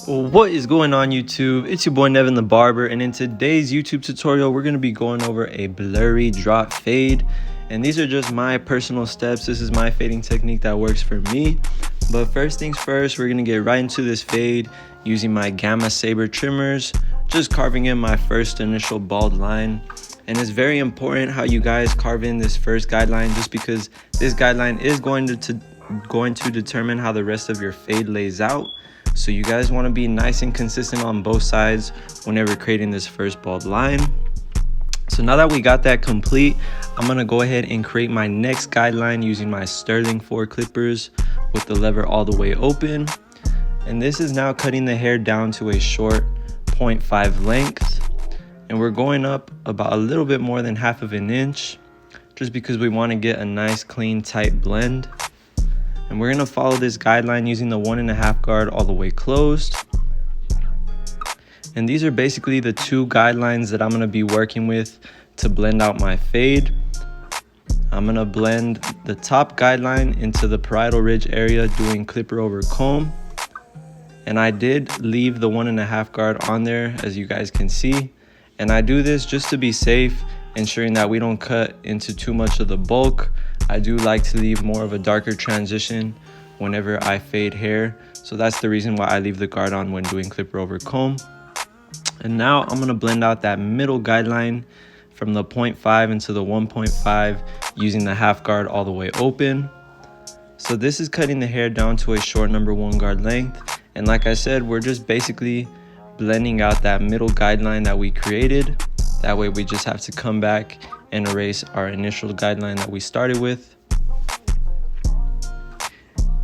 What is going on YouTube? It's your boy NevinTheBarber, and in today's YouTube tutorial we're going to be going over a blurry drop fade, and these are just my personal steps. This is my fading technique that works for me. But first things first, we're going to get right into this fade using my Gamma Saber trimmers, just carving in my first initial bald line. And it's very important how you guys carve in this first guideline, just because this guideline is going to determine how the rest of your fade lays out. So you guys want to be nice and consistent on both sides whenever creating this first bald line. So now that we got that complete, I'm going to go ahead and create my next guideline using my Sterling 4 clippers with the lever all the way open. And this is now cutting the hair down to a short 0.5 length. And we're going up about a little bit more than ½ inch, just because we want to get a nice, clean, tight blend. And we're going to follow this guideline using the 1.5 guard all the way closed. And these are basically the two guidelines that I'm going to be working with to blend out my fade. I'm going to blend the top guideline into the parietal ridge area doing clipper over comb. And I did leave the 1.5 guard on there, as you guys can see. And I do this just to be safe, ensuring that we don't cut into too much of the bulk. I do like to leave more of a darker transition whenever I fade hair. So that's the reason why I leave the guard on when doing clipper over comb. And now I'm going to blend out that middle guideline from the 0.5 into the 1.5 using the ½ guard all the way open. So this is cutting the hair down to a short number 1 guard length. And like I said, we're just basically blending out that middle guideline that we created. That way we just have to come back and erase our initial guideline that we started with.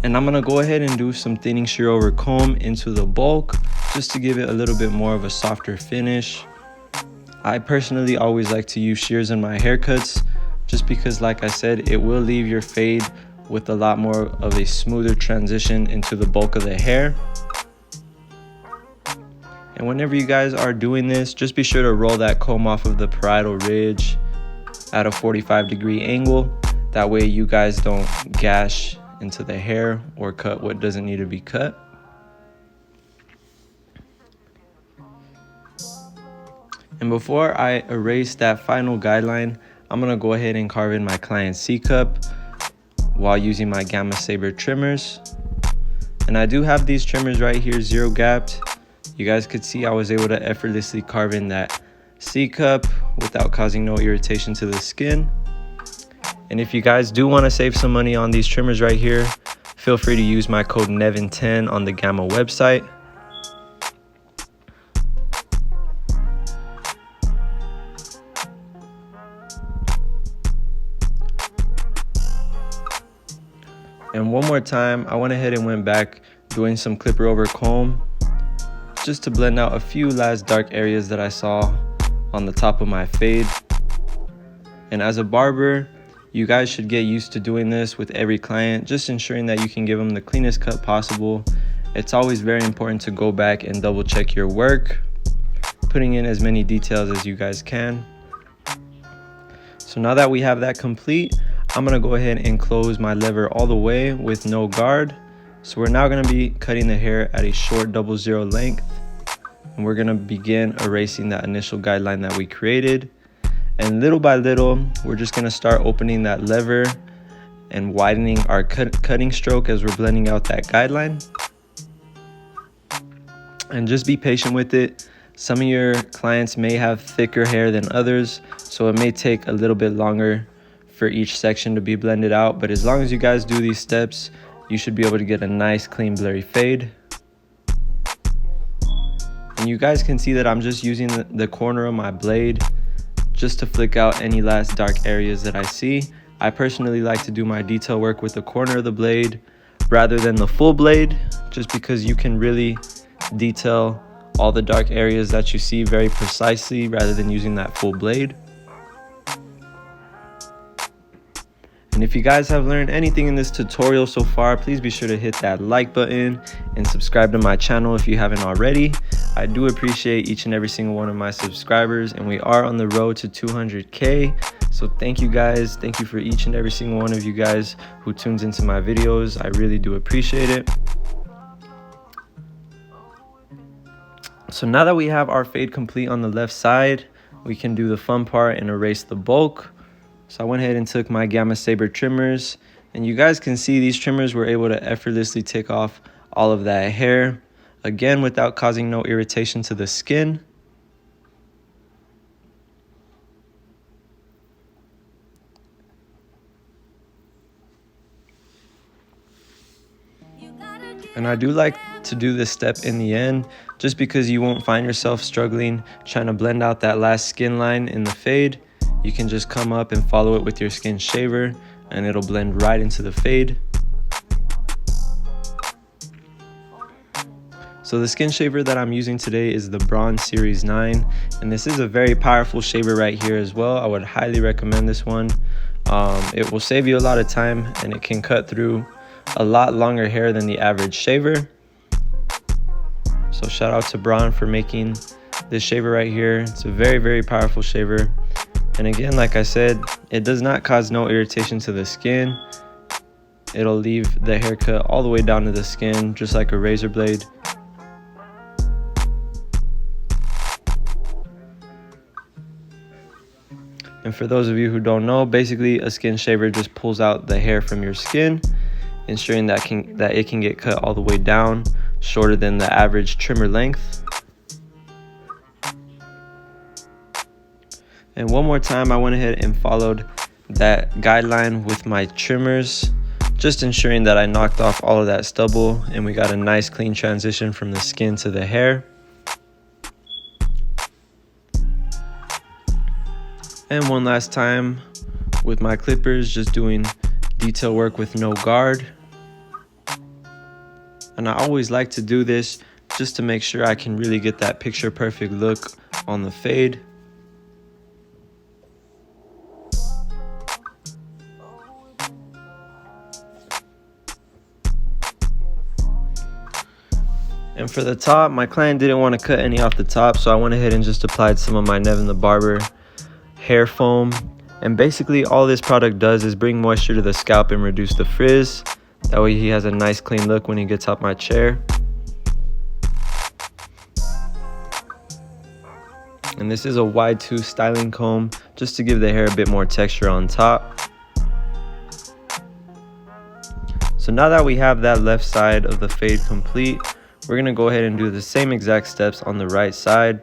And I'm going to go ahead and do some thinning shear over comb into the bulk, just to give it a little bit more of a softer finish. I personally always like to use shears in my haircuts, just because, like I said, it will leave your fade with a lot more of a smoother transition into the bulk of the hair. And whenever you guys are doing this, just be sure to roll that comb off of the parietal ridge at a 45-degree angle. That way you guys don't gash into the hair or cut what doesn't need to be cut. And before I erase that final guideline, I'm going to go ahead and carve in my client's C-cup while using my Gamma Saber trimmers. And I do have these trimmers right here, 0 gapped. You guys could see I was able to effortlessly carve in that C-cup without causing no irritation to the skin. And if you guys do want to save some money on these trimmers right here, feel free to use my code NEVIN10 on the Gamma website. And one more time, I went ahead and went back doing some clipper over comb, just to blend out a few last dark areas that I saw on the top of my fade. And as a barber, you guys should get used to doing this with every client, just ensuring that you can give them the cleanest cut possible. It's always very important to go back and double check your work, putting in as many details as you guys can. So now that we have that complete, I'm gonna go ahead and close my lever all the way with no guard. So we're now going to be cutting the hair at a short 00 length, and we're going to begin erasing that initial guideline that we created. And little by little, we're just going to start opening that lever and widening our cutting stroke as we're blending out that guideline. And just be patient with it. Some of your clients may have thicker hair than others, so it may take a little bit longer for each section to be blended out. But as long as you guys do these steps, you should be able to get a nice, clean, blurry fade. And you guys can see that I'm just using the corner of my blade just to flick out any last dark areas that I see. I personally like to do my detail work with the corner of the blade rather than the full blade, just because you can really detail all the dark areas that you see very precisely rather than using that full blade. And if you guys have learned anything in this tutorial so far, please be sure to hit that like button and subscribe to my channel if you haven't already. I do appreciate each and every single one of my subscribers, and we are on the road to 200K. So thank you guys. Thank you for each and every single one of you guys who tunes into my videos. I really do appreciate it. So now that we have our fade complete on the left side, we can do the fun part and erase the bulk. So I went ahead and took my Gamma Saber trimmers, and you guys can see these trimmers were able to effortlessly take off all of that hair, again without causing no irritation to the skin. And I do like to do this step in the end, just because you won't find yourself struggling trying to blend out that last skin line in the fade. You can just come up and follow it with your skin shaver, and it'll blend right into the fade. So the skin shaver that I'm using today is the Braun Series 9, and this is a very powerful shaver right here as well. I would highly recommend this one. It will save you a lot of time, and it can cut through a lot longer hair than the average shaver. So shout out to Braun for making this shaver right here. It's a very, very powerful shaver. And again, like I said, it does not cause no irritation to the skin. It'll leave the haircut all the way down to the skin, just like a razor blade. And for those of you who don't know, basically a skin shaver just pulls out the hair from your skin, ensuring that it can get cut all the way down, shorter than the average trimmer length. And one more time, I went ahead and followed that guideline with my trimmers, just ensuring that I knocked off all of that stubble and we got a nice clean transition from the skin to the hair. And one last time with my clippers, just doing detail work with no guard. And I always like to do this just to make sure I can really get that picture perfect look on the fade. And for the top, my client didn't want to cut any off the top, so I went ahead and just applied some of my NevinTheBarber hair foam. And basically all this product does is bring moisture to the scalp and reduce the frizz. That way he has a nice clean look when he gets off my chair. And this is a wide tooth styling comb, just to give the hair a bit more texture on top. So now that we have that left side of the fade complete, we're gonna go ahead and do the same exact steps on the right side.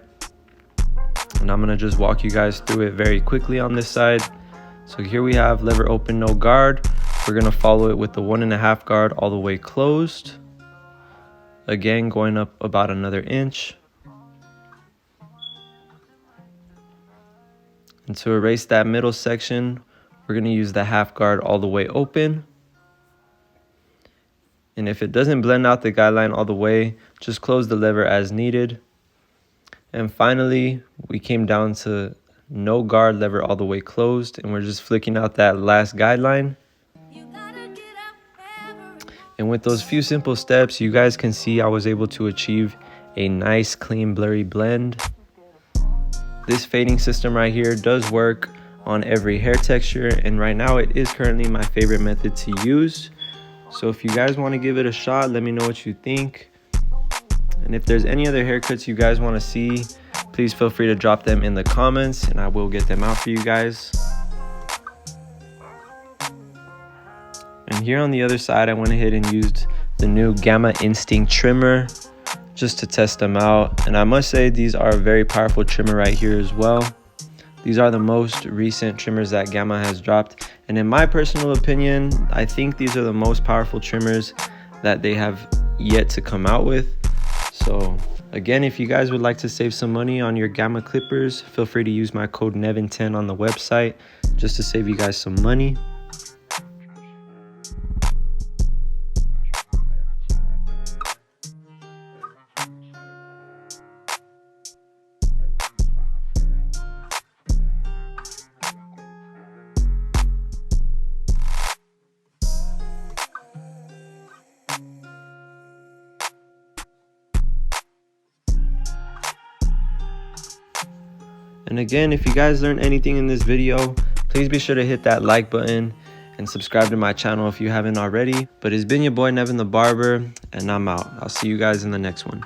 And I'm gonna just walk you guys through it very quickly on this side. So here we have lever open, no guard. We're gonna follow it with the 1.5 guard all the way closed. Again, going up about another inch. And to erase that middle section, we're gonna use the 1/2 guard all the way open. And if it doesn't blend out the guideline all the way, just close the lever as needed. And finally, we came down to no guard, lever all the way closed, and we're just flicking out that last guideline. And with those few simple steps, you guys can see I was able to achieve a nice, clean, blurry blend. This fading system right here does work on every hair texture, and right now it is currently my favorite method to use. So if you guys want to give it a shot, let me know what you think. And if there's any other haircuts you guys want to see, please feel free to drop them in the comments and I will get them out for you guys. And here on the other side, I went ahead and used the new Gamma Instinct trimmer just to test them out. And I must say these are a very powerful trimmer right here as well. These are the most recent trimmers that Gamma has dropped. And in my personal opinion, I think these are the most powerful trimmers that they have yet to come out with. So again, if you guys would like to save some money on your Gamma clippers, feel free to use my code NEVIN10 on the website just to save you guys some money. And again, if you guys learned anything in this video, please be sure to hit that like button and subscribe to my channel if you haven't already. But it's been your boy NevinTheBarber, and I'm out. I'll see you guys in the next one.